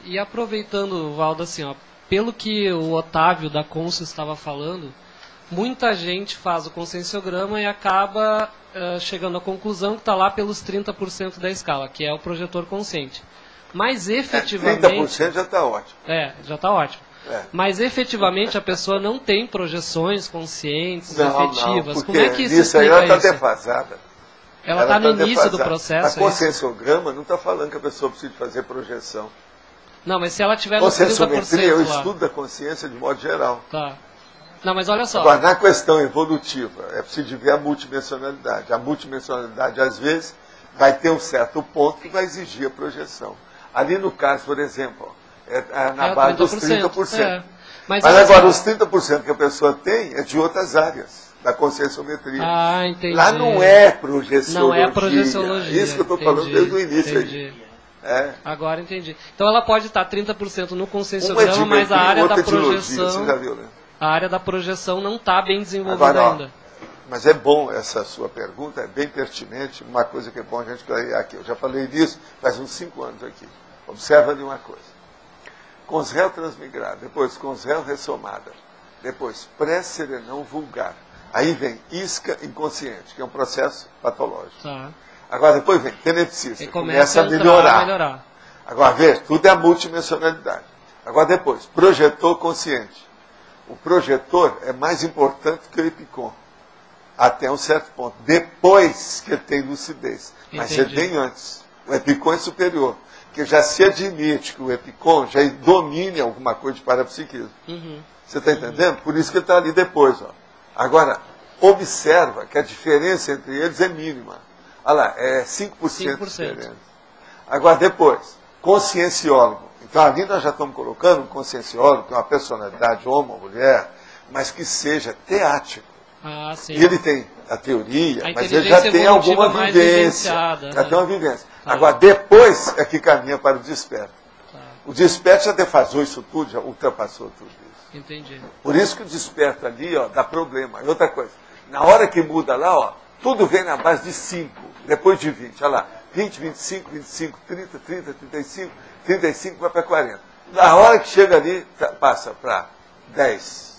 E aproveitando, Valdo, assim, ó, pelo que o Otávio da Consul estava falando, muita gente faz o conscienciograma e acaba chegando à conclusão que está lá pelos 30% da escala, que é o projetor consciente. Mas efetivamente... 30% já está ótimo. Já está ótimo. Mas efetivamente a pessoa não tem projeções conscientes, efetivas. Não, como é que isso isso aí explica ela está isso? defasada. Ela está no início do processo. A conscienciograma não está falando que a pessoa precisa fazer projeção. Não, mas se ela tiver nos 30% Conscienciometria é o lá... estudo da consciência de modo geral. Tá. Não, mas olha só. Agora, na questão evolutiva, é preciso ver a multidimensionalidade. A multidimensionalidade, às vezes, vai ter um certo ponto que vai exigir a projeção. Ali no caso, por exemplo, na base dos 30%. Mas agora, os 30% que a pessoa tem é de outras áreas da conscienciometria. Ah, entendi. Lá não é projeciologia. Não é projeciologia. Isso que eu estou falando desde o início. Aí. Agora entendi. Então ela pode estar 30% no conscienciograma, mas a área da projeção... Você já viu, né? A área da projeção não está bem desenvolvida ainda. Mas é bom essa sua pergunta, é bem pertinente. Uma coisa que é bom a gente clarear aqui. Eu já falei disso faz uns 5 anos aqui. Observa ali uma coisa. Consréu transmigrado, depois consréu ressomada, depois pré-serenão vulgar. Aí vem isca inconsciente, que é um processo patológico. Tá. Agora depois vem tenepsista, começa a melhorar. Agora veja, tudo é a multidimensionalidade. Agora depois, projetor consciente. O projetor é mais importante que o epicom, até um certo ponto. Depois que ele tem lucidez. Mas ele tem antes. O epicom é superior. Porque já se admite que o epicom já domine alguma coisa de parapsiquismo. Você está entendendo? Por isso que ele está ali depois. Ó. Agora, observa que a diferença entre eles é mínima. Olha lá, é 5% de diferença. Agora, depois, conscienciólogo. Então, ali nós já estamos colocando um conscienciólogo, que é uma personalidade, homem ou mulher, mas que seja teático. Ah, sim. E ele tem a teoria, mas ele já tem alguma vivência. Já tem uma vivência. Agora, depois é que caminha para o desperto. O desperto já defasou isso tudo, já ultrapassou tudo isso. Entendi. Por isso que o desperto ali, ó, dá problema. E outra coisa, na hora que muda lá, ó, tudo vem na base de 5, depois de 20. Olha lá, 20, 25, 25, 30, 30, 35, 35 vai para 40. Na hora que chega ali, passa para 10.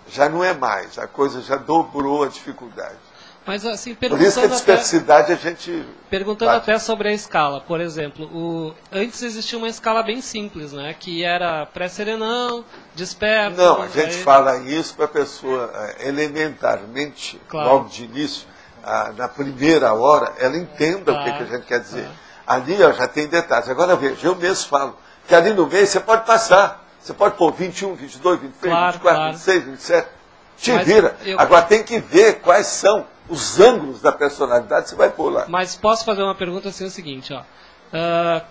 Já não é mais, a coisa já dobrou a dificuldade. Mas assim, por isso que a dispersidade a gente... Perguntando até sobre a escala, por exemplo, antes existia uma escala bem simples, né? Que era pré-serenão, desperto... Não, a gente fala isso para a pessoa elementarmente, logo de início, na primeira hora, ela entenda o que a gente quer dizer. Ali ó, já tem detalhes. Agora veja, eu mesmo falo que ali no meio você pode passar. Você pode pôr 21, 22, 23, 24, 26, 27. Te vira. Agora tem que ver quais são os ângulos da personalidade que você vai pôr lá. Mas posso fazer uma pergunta assim, o seguinte, ó.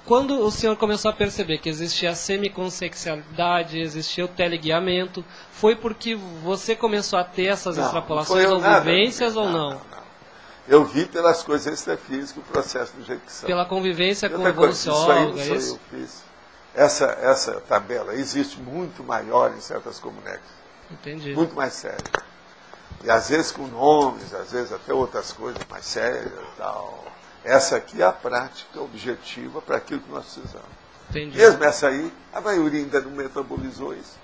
Quando o senhor começou a perceber que existia a semiconsciencialidade, existia o teleguiamento, foi porque você começou a ter essas extrapolações ou vivências ou não? Eu vi pelas coisas extrafísicas o processo do jeito que são. Pela convivência com o evoluciólogo, é isso? Eu fiz. Essa tabela existe muito maior em certas comunidades. Entendi. Muito mais séria. E às vezes com nomes, às vezes até outras coisas mais sérias e tal. Essa aqui é a prática objetiva para aquilo que nós precisamos. Entendi. Mesmo essa aí, a maioria ainda não metabolizou isso.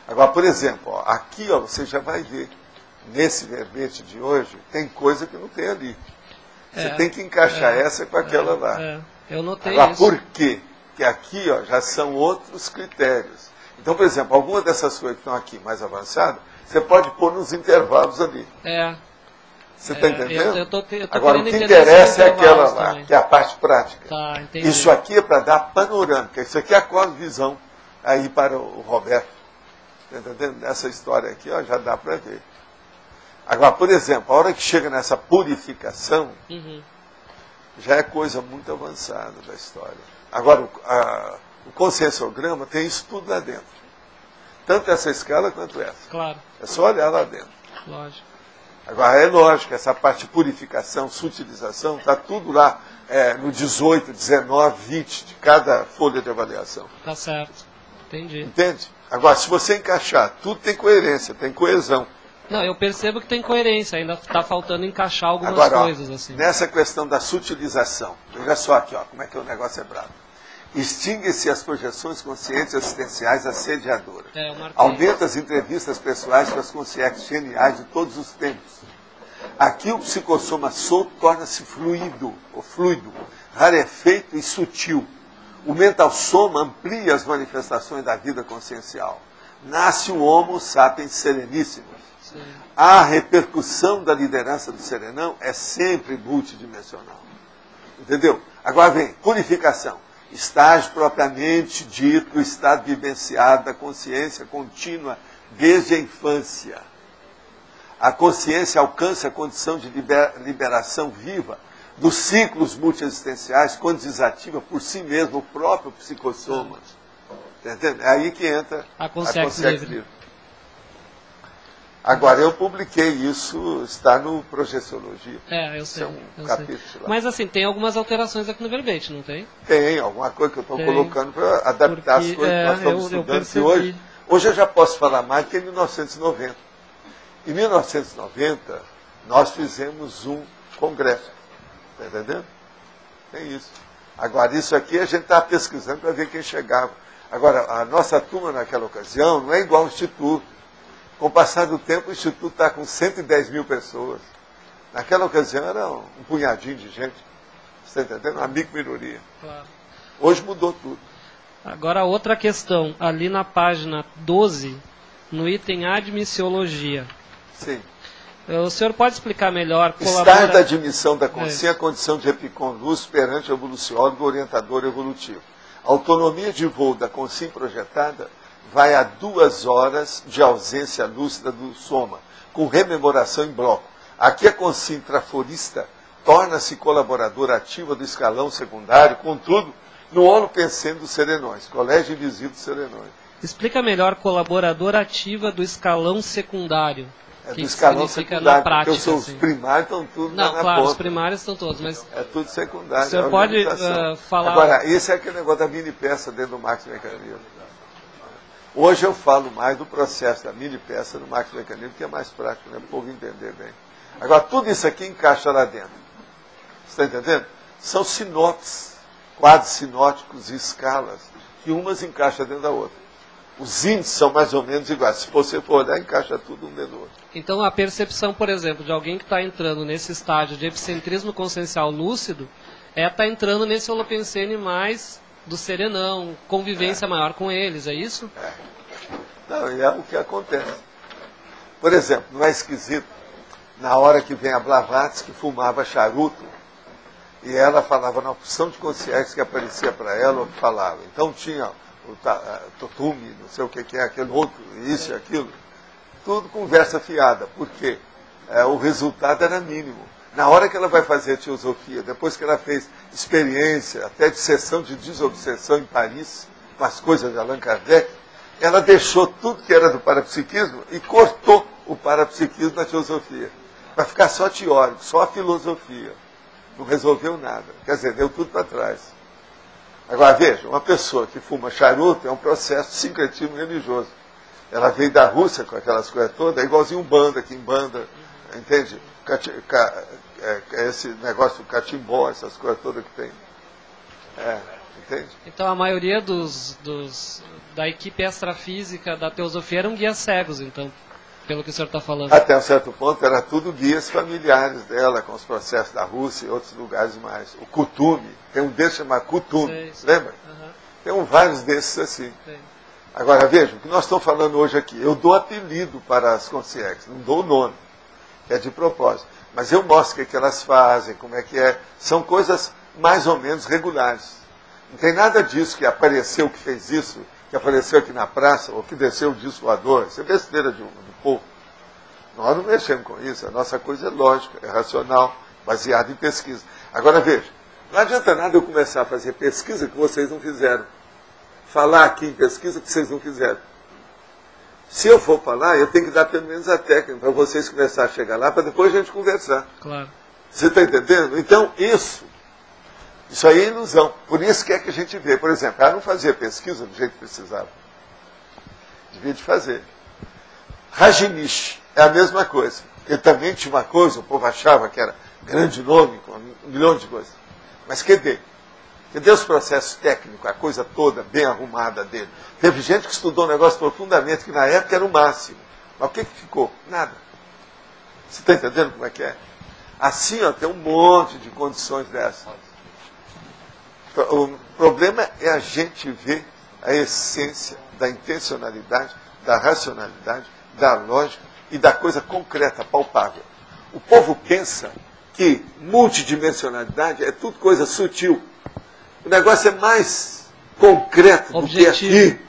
Agora, por exemplo, ó, aqui ó, você já vai ver, nesse verbete de hoje, tem coisa que não tem ali. Você tem que encaixar essa com aquela lá. Eu notei agora, isso. por quê? Porque aqui ó, já são outros critérios. Então, por exemplo, alguma dessas coisas que estão aqui mais avançadas, você pode pôr nos intervalos ali. Você está entendendo? Eu tô agora, o que interessa é aquela lá, também, que é a parte prática. Tá, entendi. Isso aqui é para dar panorâmica. Isso aqui é a cosmovisão aí para o Roberto. Está entendendo? Essa história aqui ó, já dá para ver. Agora, por exemplo, a hora que chega nessa purificação, já é coisa muito avançada da história. Agora, o conscienciograma tem isso tudo lá dentro. Tanto essa escala quanto essa. Claro. É só olhar lá dentro. Lógico. Agora, é lógico, essa parte de purificação, sutilização, está tudo lá no 18, 19, 20 de cada folha de avaliação. Tá certo. Entendi. Entende? Agora, se você encaixar, tudo tem coerência, tem coesão. Não, eu percebo que tem coerência, ainda está faltando encaixar algumas coisas. Assim. Nessa questão da sutilização, veja só aqui, ó, como é que o negócio é bravo. Extinguem-se as projeções conscientes assistenciais assediadoras. Marquei. Aumenta as entrevistas pessoais com as consciências geniais de todos os tempos. Aqui o psicossoma solto torna-se fluido, rarefeito e sutil. O mental soma amplia as manifestações da vida consciencial. Nasce o Homo sapiens sereníssimo. Sim. A repercussão da liderança do serenão é sempre multidimensional. Entendeu? Agora vem, purificação. Estágio propriamente dito, o estado vivenciado da consciência contínua desde a infância. A consciência alcança a condição de liberação viva dos ciclos multiexistenciais quando desativa por si mesmo o próprio psicossoma. Entendeu? É aí que entra a consciência livre. Agora, eu publiquei isso, está no Projeciologia. Eu sei. É um capítulo lá. Mas assim, tem algumas alterações aqui no verbete, não tem? Tem, alguma coisa que eu estou colocando para adaptar as coisas que nós estamos estudando. Que hoje eu já posso falar mais do que em 1990. Em 1990, nós fizemos um congresso. Está entendendo? Tem isso. Agora, isso aqui a gente está pesquisando para ver quem chegava. Agora, a nossa turma naquela ocasião não é igual ao Instituto. Com o passar do tempo, o Instituto está com 110 mil pessoas. Naquela ocasião era um punhadinho de gente. Você está entendendo? Uma micro-minoria. Claro. Hoje mudou tudo. Agora, outra questão. Ali na página 12, no item Admissiologia. Sim. O senhor pode explicar melhor? Estar da admissão da consciência, a condição de epicom luz perante o evoluciólogo orientador evolutivo. A autonomia de voo da consciência projetada vai a 2 horas de ausência lúcida do soma, com rememoração em bloco. Aqui a consciência intraforista torna-se colaboradora ativa do escalão secundário, contudo, no olo pensando dos serenões, colégio invisível dos serenões. Explica melhor colaboradora ativa do escalão secundário. Do escalão secundário, na prática, porque os primários estão tudo na ponta. Os primários estão todos, mas... É tudo secundário. O senhor pode falar... Agora, esse é aquele negócio da mini-peça dentro do maxi-mecanismo. Hoje eu falo mais do processo da mini-peça do maxi-mecanismo, que é mais prático, né? Para o povo entender bem. Agora, tudo isso aqui encaixa lá dentro. Você está entendendo? São sinopses, quadros sinóticos e escalas, que umas encaixam dentro da outra. Os índices são mais ou menos iguais. Se você for olhar, encaixa tudo um dentro do outro. Então, a percepção, por exemplo, de alguém que está entrando nesse estágio de epicentrismo consciencial lúcido é estar entrando nesse holopensene mais do serenão, convivência maior com eles, é isso? Não, e é o que acontece. Por exemplo, não é esquisito, na hora que vem a Blavatsky, que fumava charuto, e ela falava na opção de consciência que aparecia para ela, ou que falava. Então tinha o Totume, não sei o que é, aquele outro, isso e aquilo. Tudo conversa fiada, porque o resultado era mínimo. Na hora que ela vai fazer a teosofia, depois que ela fez experiência, até de sessão de desobsessão em Paris, com as coisas de Allan Kardec, ela deixou tudo que era do parapsiquismo e cortou o parapsiquismo na teosofia. Vai ficar só teórico, só a filosofia. Não resolveu nada. Quer dizer, deu tudo para trás. Agora, veja, uma pessoa que fuma charuto é um processo de sincretismo religioso. Ela veio da Rússia com aquelas coisas todas, é igualzinho Umbanda, que em banda, entende? Esse negócio do catimbó, essas coisas todas que tem. Entende? Então a maioria da equipe extrafísica da teosofia eram guias cegos, então, pelo que o senhor está falando. Até um certo ponto era tudo guias familiares dela, com os processos da Rússia e outros lugares mais. O Kutume, tem um desses chamado Kutume, lembra? Uhum. Tem vários desses assim. Sim. Agora veja, o que nós estamos falando hoje aqui, eu dou apelido para as consciências, não dou o nome, que é de propósito. Mas eu mostro o que elas fazem, como é que é. São coisas mais ou menos regulares. Não tem nada disso que apareceu, que fez isso, que apareceu aqui na praça, ou que desceu o disco voador. Isso é besteira do povo. Nós não mexemos com isso. A nossa coisa é lógica, é racional, baseada em pesquisa. Agora veja, não adianta nada eu começar a fazer pesquisa que vocês não fizeram. Falar aqui em pesquisa que vocês não fizeram. Se eu for falar, eu tenho que dar pelo menos a técnica para vocês começarem a chegar lá, para depois a gente conversar. Claro. Você está entendendo? Então, isso aí é ilusão. Por isso que é que a gente vê. Por exemplo, ela não fazia pesquisa do jeito que precisava. Devia de fazer. Rajneesh é a mesma coisa. Ele também tinha uma coisa, o povo achava que era grande nome, com 1 milhão de coisas. Mas cadê? Cadê os processos técnicos, a coisa toda bem arrumada dele? Teve gente que estudou o negócio profundamente, que na época era o máximo. Mas o que ficou? Nada. Você está entendendo como é que é? Assim, ó, tem um monte de condições dessas. O problema é a gente ver a essência da intencionalidade, da racionalidade, da lógica e da coisa concreta, palpável. O povo pensa que multidimensionalidade é tudo coisa sutil. O negócio é mais concreto do que aqui.